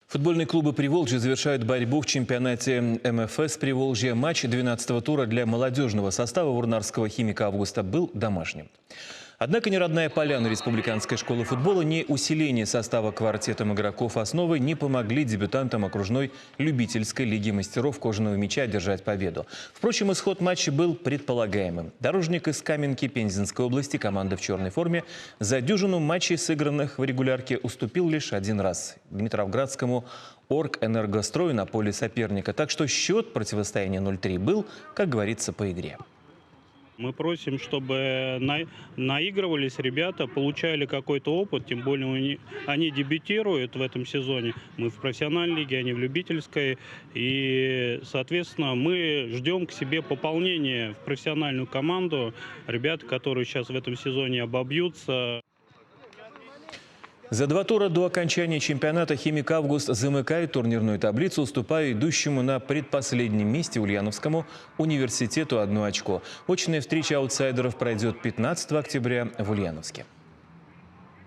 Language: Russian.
Футбольные клубы Приволжья завершают борьбу в чемпионате МФС Приволжья. Матч 12-го тура для молодежного состава Вурнарского «Химика Августа» был домашним. Однако ни родная поляна республиканской школы футбола, ни усиление состава квартетом игроков основы не помогли дебютантам окружной любительской лиги мастеров кожаного мяча одержать победу. Впрочем, исход матча был предполагаемым. Дорожник из Каменки Пензенской области, команда в черной форме, за дюжину матчей, сыгранных в регулярке, уступил лишь один раз – Дмитровградскому «Оргэнергострою» на поле соперника. Так что счет противостояния 0-3 был, как говорится, по игре. Мы просим, чтобы наигрывались ребята, получали какой-то опыт, тем более они дебютируют в этом сезоне. Мы в профессиональной лиге, они в любительской. И, соответственно, мы ждем к себе пополнения в профессиональную команду. Ребята, которые сейчас в этом сезоне обобьются. За 2 тура до окончания чемпионата «Химик Август» замыкает турнирную таблицу, уступая идущему на предпоследнем месте Ульяновскому университету 1 очко. Очная встреча аутсайдеров пройдет 15 октября в Ульяновске.